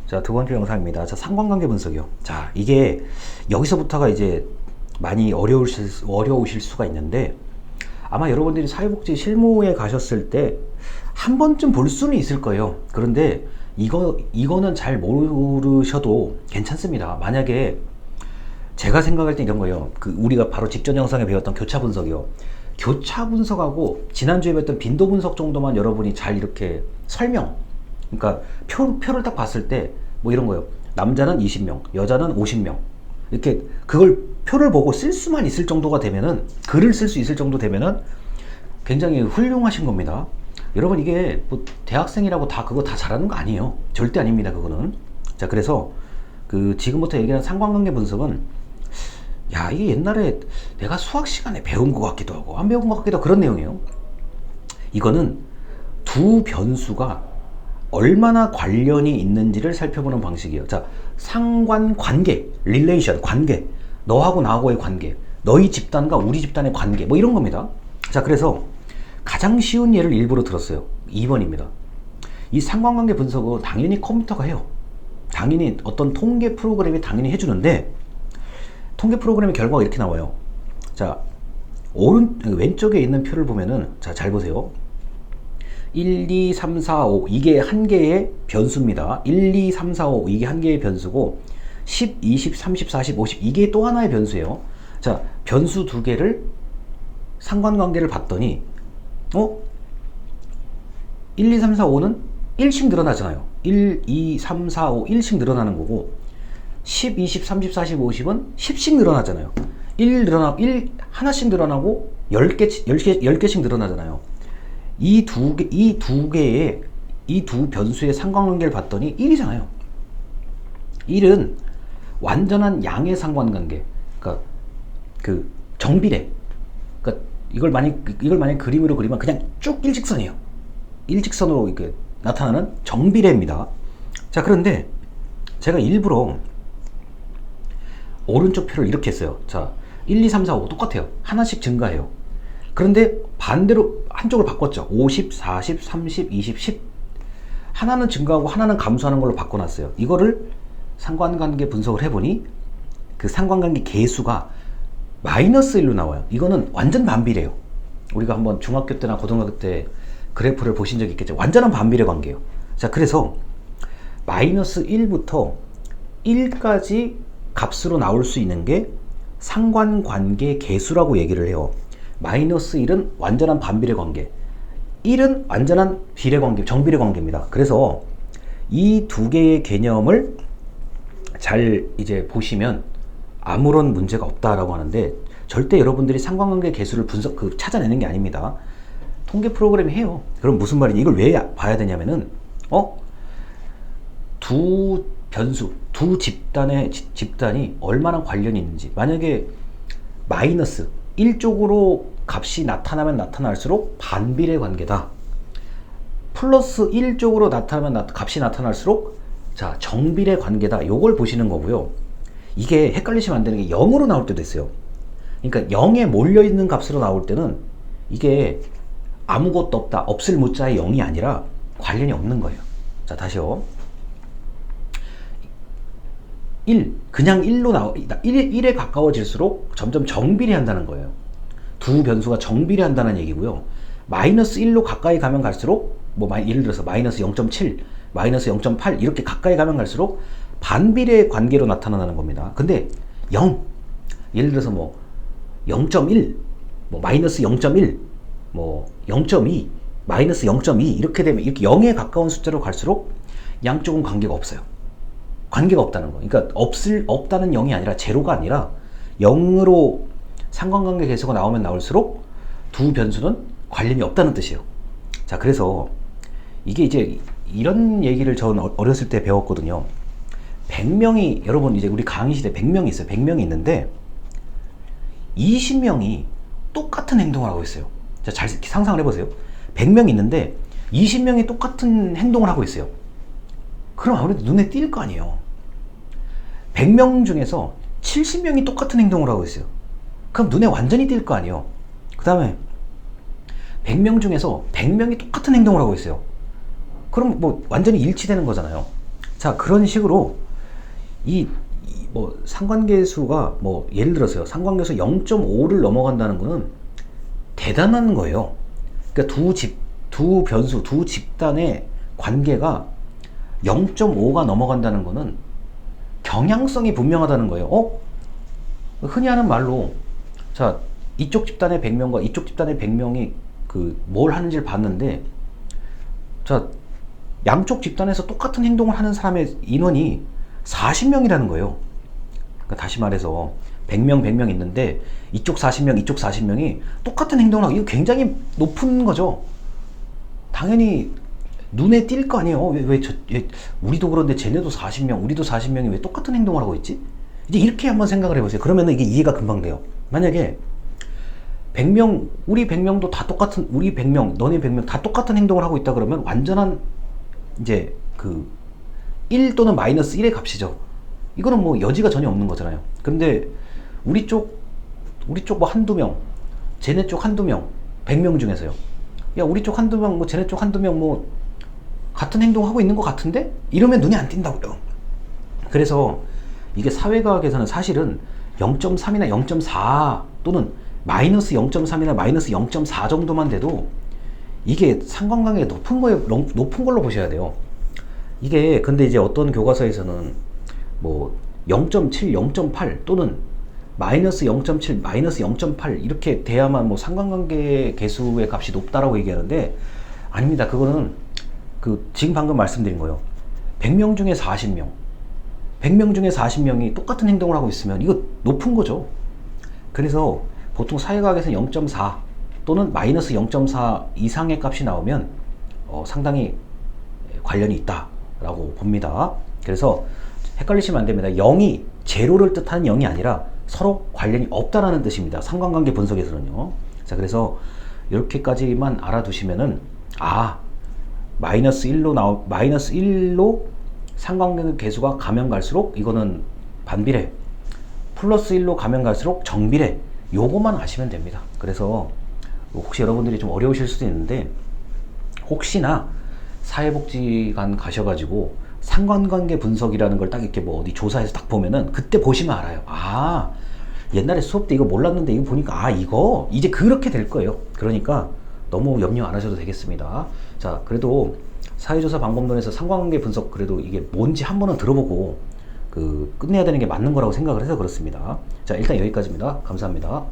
자, 두 번째 영상입니다. 자, 상관관계 분석이요. 자, 이게 여기서부터가 이제 많이 어려우실 수가 있는데, 아마 여러분들이 사회복지 실무에 가셨을 때 한 번쯤 볼 수는 있을 거예요. 그런데 이거는 잘 모르셔도 괜찮습니다. 만약에 제가 생각할 때 이런 거예요. 우리가 바로 직전 영상에 배웠던 교차 분석이요. 교차 분석하고 지난주에 배웠던 빈도 분석 정도만 여러분이 잘 이렇게 그러니까 표를 딱 봤을 때 뭐 이런 거예요. 남자는 20명, 여자는 50명. 이렇게 그걸 표를 보고 쓸 수만 있을 정도가 되면은, 글을 쓸 수 있을 정도 되면은 굉장히 훌륭하신 겁니다. 여러분, 이게 뭐 대학생이라고 그거 다 잘하는 거 아니에요. 절대 아닙니다, 그거는. 자, 그래서 지금부터 얘기하는 상관관계 분석은, 야, 이게 옛날에 내가 수학 시간에 배운 것 같기도 하고 안 배운 것 같기도 하고 그런 내용이에요. 이거는 두 변수가 얼마나 관련이 있는지를 살펴보는 방식이에요. 자, 상관관계, 릴레이션, 관계, 너하고 나하고의 관계, 너희 집단과 우리 집단의 관계, 뭐 이런 겁니다. 자, 그래서 가장 쉬운 예를 일부러 들었어요. 2번입니다. 이 상관관계 분석은 당연히 컴퓨터가 해요. 당연히 어떤 통계 프로그램이 당연히 해주는데, 통계 프로그램의 결과가 이렇게 나와요. 자, 왼쪽에 있는 표를 보면은, 자, 잘 보세요. 1, 2, 3, 4, 5 이게 한 개의 변수입니다. 1, 2, 3, 4, 5 이게 한 개의 변수고, 10, 20, 30, 40, 50 이게 또 하나의 변수예요. 자, 변수 두 개를 상관관계를 봤더니 1, 2, 3, 4, 5는 1씩 늘어나잖아요. 1, 2, 3, 4, 5 1씩 늘어나는 거고, 10, 20, 30, 40, 50은 10씩 늘어나잖아요. 1 하나씩 늘어나고 10개씩 늘어나잖아요. 이 두 변수의 상관관계를 봤더니 1이잖아요. 1은 완전한 양의 상관관계. 그러니까 정비례. 그러니까 이걸 만약 그림으로 그리면 그냥 쭉 일직선이에요. 일직선으로 이렇게 나타나는 정비례입니다. 자, 그런데 제가 일부러 오른쪽 표를 이렇게 했어요. 자, 1, 2, 3, 4, 5 똑같아요. 하나씩 증가해요. 그런데 반대로 한쪽을 바꿨죠. 50, 40, 30, 20, 10 하나는 증가하고 하나는 감소하는 걸로 바꿔놨어요. 이거를 상관관계 분석을 해보니 그 상관관계 계수가 마이너스 1로 나와요. 이거는 완전 반비례예요. 우리가 한번 중학교 때나 고등학교 때 그래프를 보신 적이 있겠죠. 완전한 반비례 관계예요. 자, 그래서 마이너스 1부터 1까지 값으로 나올 수 있는 게 상관관계 계수라고 얘기를 해요. 마이너스 1은 완전한 반비례 관계, 1은 완전한 비례 관계, 정비례 관계입니다. 그래서 이 두 개의 개념을 잘 이제 보시면 아무런 문제가 없다라고 하는데, 절대 여러분들이 상관관계 계수를 찾아내는 게 아닙니다. 통계 프로그램이 해요. 그럼 무슨 말이냐? 이걸 왜 봐야 되냐면은, 두 변수, 두 집단이 얼마나 관련이 있는지. 만약에 마이너스 1쪽으로 값이 나타나면 나타날수록 반비례 관계다. 플러스 1쪽으로 나타나면 값이 나타날수록 자, 정비례 관계다. 요걸 보시는 거고요. 이게 헷갈리시면 안 되는 게 0으로 나올 때도 있어요. 그러니까 0에 몰려있는 값으로 나올 때는 이게 아무것도 없다, 없을 무자의 0이 아니라 관련이 없는 거예요. 자, 다시요. 그냥 1에 가까워질수록 점점 정비례한다는 거예요. 두 변수가 정비례한다는 얘기고요. 마이너스 1로 가까이 가면 갈수록, 예를 들어서 마이너스 0.7, 마이너스 0.8 이렇게 가까이 가면 갈수록 반비례 관계로 나타나는 겁니다. 근데 0, 예를 들어서 0.1, 마이너스 0.1, 0.2, 마이너스 0.2 이렇게 되면, 이렇게 0에 가까운 숫자로 갈수록 양쪽은 관계가 없어요. 관계가 없다는 거. 그러니까 없다는 0이 아니라, 제로가 아니라 0으로 상관관계 계수가 나오면 나올수록 두 변수는 관련이 없다는 뜻이에요. 자, 그래서 이게 이제 이런 얘기를 전 어렸을 때 배웠거든요. 100명이, 여러분 이제 우리 강의실에 100명이 있어요. 100명이 있는데 20명이 똑같은 행동을 하고 있어요. 자, 잘 상상을 해보세요. 100명이 있는데 20명이 똑같은 행동을 하고 있어요. 그럼 아무래도 눈에 띌 거 아니에요. 100명 중에서 70명이 똑같은 행동을 하고 있어요. 그럼 눈에 완전히 띌 거 아니에요. 그 다음에 100명 중에서 100명이 똑같은 행동을 하고 있어요. 그럼 완전히 일치되는 거잖아요. 자, 그런 식으로 뭐 상관계수가 뭐 예를 들어서요. 상관계수 0.5를 넘어간다는 거는 대단한 거예요. 그러니까 두 변수, 두 집단의 관계가 0.5가 넘어간다는 거는 경향성이 분명하다는 거예요. 흔히 하는 말로, 자, 이쪽 집단의 100명과 이쪽 집단의 100명이 뭘 하는지를 봤는데, 자, 양쪽 집단에서 똑같은 행동을 하는 사람의 인원이 40명이라는 거예요. 그러니까 다시 말해서 100명 있는데 이쪽 40명, 이쪽 40명이 똑같은 행동을 하고, 이거 굉장히 높은 거죠. 당연히 눈에 띌 거 아니에요. 우리도 그런데 쟤네도 40명, 우리도 40명이 왜 똑같은 행동을 하고 있지? 이제 이렇게 한번 생각을 해보세요. 그러면 이게 이해가 금방 돼요. 만약에 100명, 우리 100명도 다 똑같은, 우리 100명, 너네 100명 다 똑같은 행동을 하고 있다 그러면 완전한 이제 1 또는 마이너스 1의 값이죠. 이거는 뭐 여지가 전혀 없는 거잖아요. 근데 우리 쪽 뭐 한두 명, 쟤네 쪽 한두 명, 100명 중에서요. 야, 우리 쪽 한두 명, 뭐 쟤네 쪽 한두 명 뭐 같은 행동 하고 있는 것 같은데? 이러면 눈에 안 띈다고요. 그래서 이게 사회과학에서는 사실은 0.3이나 0.4 또는 마이너스 0.3이나 마이너스 0.4 정도만 돼도 이게 상관관계가 높은 걸로 보셔야 돼요. 이게 근데 이제 어떤 교과서에서는 뭐 0.7, 0.8 또는 마이너스 0.7, 마이너스 0.8 이렇게 돼야만 뭐 상관관계 계수의 값이 높다라고 얘기하는데, 아닙니다. 그거는 지금 방금 말씀드린 거예요. 100명 중에 40명, 100명 중에 40명이 똑같은 행동을 하고 있으면 이거 높은 거죠. 그래서 보통 사회과학에서는 0.4 또는 마이너스 0.4 이상의 값이 나오면 상당히 관련이 있다라고 봅니다. 그래서 헷갈리시면 안 됩니다. 0이 제로를 뜻하는 0이 아니라 서로 관련이 없다라는 뜻입니다. 상관관계 분석에서는요. 자, 그래서 이렇게까지만 알아두시면은, 마이너스 1로 상관관계 계수가 가면 갈수록 이거는 반비례, 플러스 1로 가면 갈수록 정비례, 요거만 아시면 됩니다. 그래서 혹시 여러분들이 좀 어려우실 수도 있는데, 혹시나 사회복지관 가셔가지고 상관관계 분석이라는 걸 딱 이렇게 뭐 어디 조사해서 딱 보면은 그때 보시면 알아요. 옛날에 수업 때 이거 몰랐는데 이거 보니까 이거 이제 그렇게 될 거예요. 그러니까 너무 염려 안 하셔도 되겠습니다. 자, 그래도 사회조사 방법론에서 상관관계 분석, 그래도 이게 뭔지 한 번은 들어보고 끝내야 되는 게 맞는 거라고 생각을 해서 그렇습니다. 자, 일단 여기까지입니다. 감사합니다.